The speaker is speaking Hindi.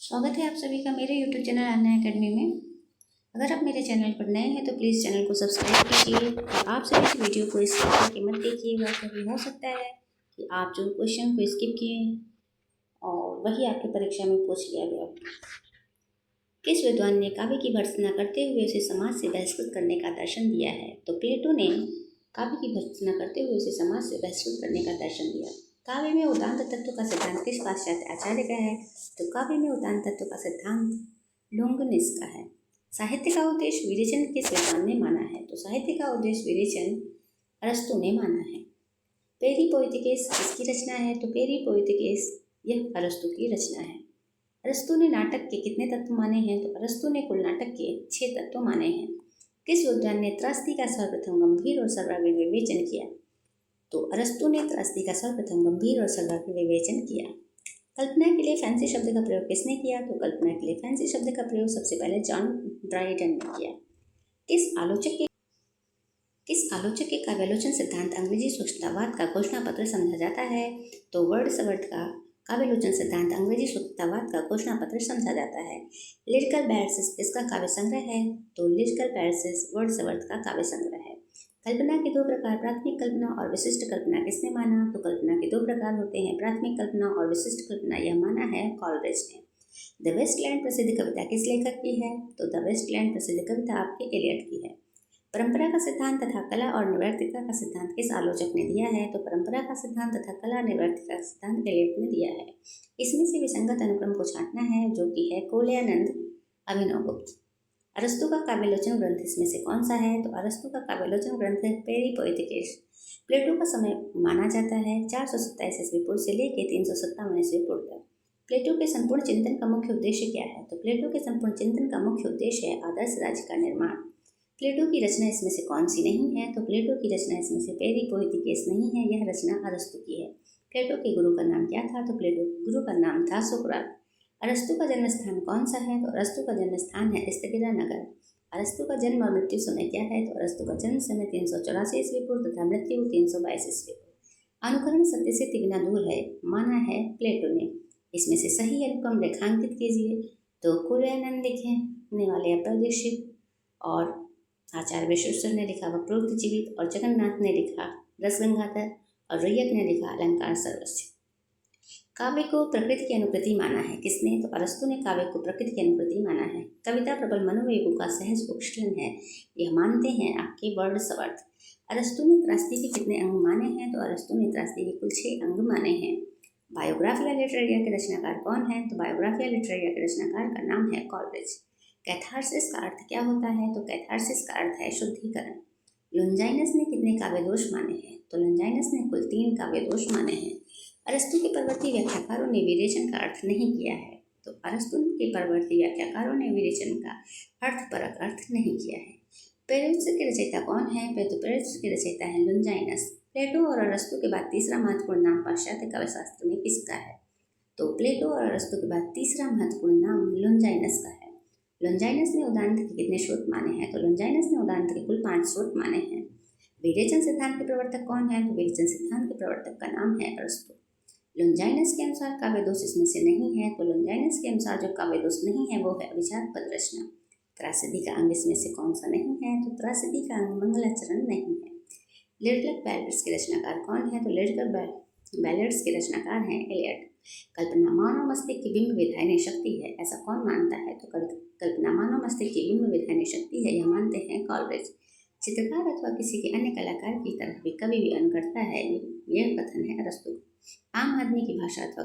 स्वागत है आप सभी का मेरे यूट्यूब चैनल अन्ना अकेडमी में। अगर आप मेरे चैनल पर नए हैं तो प्लीज़ चैनल को सब्सक्राइब कीजिए। आप सभी इस वीडियो को स्किप करके मत देखिएगा, कभी हो सकता है कि आप जो क्वेश्चन को स्किप किए और वही आपकी परीक्षा में पूछ लिया गया। किस विद्वान ने काव्य की भर्त्सना करते हुए उसे समाज से बहिष्कृत करने का दर्शन दिया है? तो प्लेटो ने काव्य की भर्त्सना करते हुए उसे समाज से बहिष्कृत करने का दर्शन दिया। काव्य में उदात्त तत्व का सिद्धांत किस पाश्चात्य आचार्य का है? तो काव्य में उदात्त तत्व का सिद्धांत लोंगिनस का है। साहित्य का उद्देश्य विरेचन किस विद्वान ने माना है? तो साहित्य का उद्देश्य विरेचन अरस्तु ने माना है। पेरिपोएटिकेस किसकी रचना है? तो पेरिपोएटिकेस यह अरस्तु की रचना है। अरस्तु ने नाटक के कितने तत्व माने हैं? तो अरस्तु ने कुल नाटक के 6 तत्व माने हैं। किस विद्वान ने त्रासदी का सर्वप्रथम गंभीर और सर्वाग्र विवेचन किया? तो अरस्तु ने त्रासदी का सर्वप्रथम गंभीर और सर्वाग्र विवेचन किया। कल्पना के लिए फैंसी शब्द का प्रयोग किसने किया? तो कल्पना के लिए फैंसी शब्द का प्रयोग सबसे पहले जॉन ड्राइडन ने किया। किस आलोचक के काव्यालोचन सिद्धांत अंग्रेजी सूक्ष्मतावाद का घोषणा पत्र समझा जाता है? तो वर्ड्सवर्थ का काव्यालोचन सिद्धांत अंग्रेजी सूक्ष्मतावाद का घोषणा पत्र समझा जाता है। लिरिकल पैरसिस किसका काव्य संग्रह है? तो लिरिकल पैरसिस वर्ड्सवर्थ का काव्य संग्रह है। कल्पना के 2 प्रकार प्राथमिक कल्पना और विशिष्ट कल्पना किसने माना? तो कल्पना के 2 प्रकार होते हैं, प्राथमिक कल्पना और विशिष्ट कल्पना, यह माना है कॉलरिज ने। द वेस्टलैंड प्रसिद्ध कविता किस लेखक की है? तो द वेस्टलैंड प्रसिद्ध कविता आपके एलियट की है। परंपरा का सिद्धांत तथा कला और निवर्तिका का सिद्धांत किस आलोचक ने दिया है? तो परंपरा का सिद्धांत तथा कला निवर्तिका का सिद्धांत एलियट ने दिया है। इसमें से विसंगत अनुक्रम को छांटना है, जो कि है कोल्यानंद अभिनवगुप्त। अरस्तु का काव्यालोचन ग्रंथ इसमें से कौन सा है? तो अरस्तु का काव्यालोचन ग्रंथ है पेरिपोएटिकेस। प्लेटो का समय माना जाता है 427 ईस्वी पूर्व से लेकर 357 ईस्वी पूर्व तक। प्लेटो के संपूर्ण चिंतन का मुख्य उद्देश्य क्या है? तो प्लेटो के संपूर्ण चिंतन का मुख्य उद्देश्य है आदर्श राज्य का निर्माण। प्लेटो की रचना इसमें से कौन सी नहीं है? तो प्लेटो की रचना इसमें से पेरिपोएटिकेस नहीं है, यह रचना अरस्तु की है। प्लेटो के गुरु का नाम क्या था? तो प्लेटो के गुरु का नाम था सुकरात। अरस्तु का जन्म स्थान कौन सा है? तो अरस्तु का जन्म स्थान है स्थिगिरा नगर। अरस्तु का जन्म और मृत्यु समय क्या है? तो अरस्तु का जन्म समय 384 ईस्वी पूर्व तथा मृत्यु 322 ईस्वी पूर्व। अनुकरण सत्य से तिगुना दूर है, माना है प्लेटो ने। इसमें से सही अनुक्रम रेखांकित कीजिए। तो कुलयानंद लिखने वाले अप्रदीक्षित, और आचार्य विश्वेश्वर ने लिखा वक्रोक्त जीवित, और जगन्नाथ ने लिखा रसगंगाधर, और रैयक ने लिखा अलंकार सर्वस्व। काव्य को प्रकृति की अनुकृति माना है किसने? तो अरस्तु ने काव्य को प्रकृति की अनुकृति माना है। कविता प्रबल मनोवेगों का सहज उपक्षलन है, यह मानते हैं आपके वर्ड्सवर्थ। अरस्तु ने त्रासदी के कितने अंग माने हैं? तो अरस्तु ने त्रासदी के कुल 6 अंग माने हैं। बायोग्राफिया लिटरेरिया के रचनाकार कौन है? तो बायोग्राफिया लिटरेरिया के रचनाकार का नाम है कॉलरिज। कैथारसिस का अर्थ क्या होता है? तो कैथारसिस का अर्थ है शुद्धिकरण। लोंजाइनस ने कितने काव्य दोष माने हैं? तो लोंजाइनस ने कुल 3 काव्य दोष माने हैं। अरस्तु के परवर्ती व्याख्याकारों ने विरेचन का अर्थ नहीं किया है। तो अरस्तु के परवर्ती व्याख्याकारों ने विरेचन का अर्थपरक अर्थ नहीं किया है। पेरिप्लस के रचयिता कौन है? तो पेरिप्लस के रचयिता है लोंजाइनस। प्लेटो और अरस्तु के बाद तीसरा महत्वपूर्ण नाम पाश्चात्य काव्यशास्त्र में किसका है? तो प्लेटो और अरस्तु के बाद तीसरा महत्वपूर्ण नाम लोंजाइनस का है। लोंजाइनस ने उदांत के कितने स्रोत माने हैं? तो लोंजाइनस ने उदांत के कुल 5 स्रोत माने हैं। विरेचन सिद्धांत के प्रवर्तक कौन है? तो विरेचन सिद्धांत के प्रवर्तक का नाम है अरस्तु। लोंजाइनस के अनुसार काव्य दोष इसमें से नहीं है। तो लोंजाइनस के अनुसार जो काव्य दोष नहीं है वो है अभिजात पद रचना। त्रासदी का अंग इसमें से कौन सा नहीं है? तो त्रासदी का अंग मंगलाचरण नहीं है। लिरिकल बैलेट्स के रचनाकार कौन है? तो लिरिकल बैलेट्स के रचनाकार हैं एलियट। कल्पना मानव मस्तिष्क की बिंब विधायनी शक्ति है, ऐसा कौन मानता है? तो कल्पना मानव मस्तिष्क की बिंब विधायनी शक्ति है, यह मानते हैं कॉलरिज। चित्रकार अथवा किसी के अन्य कलाकार की तरह भी कभी भी अनु करता है, यह कथन है अरस्तु। आम आदमी की भाषा अथवा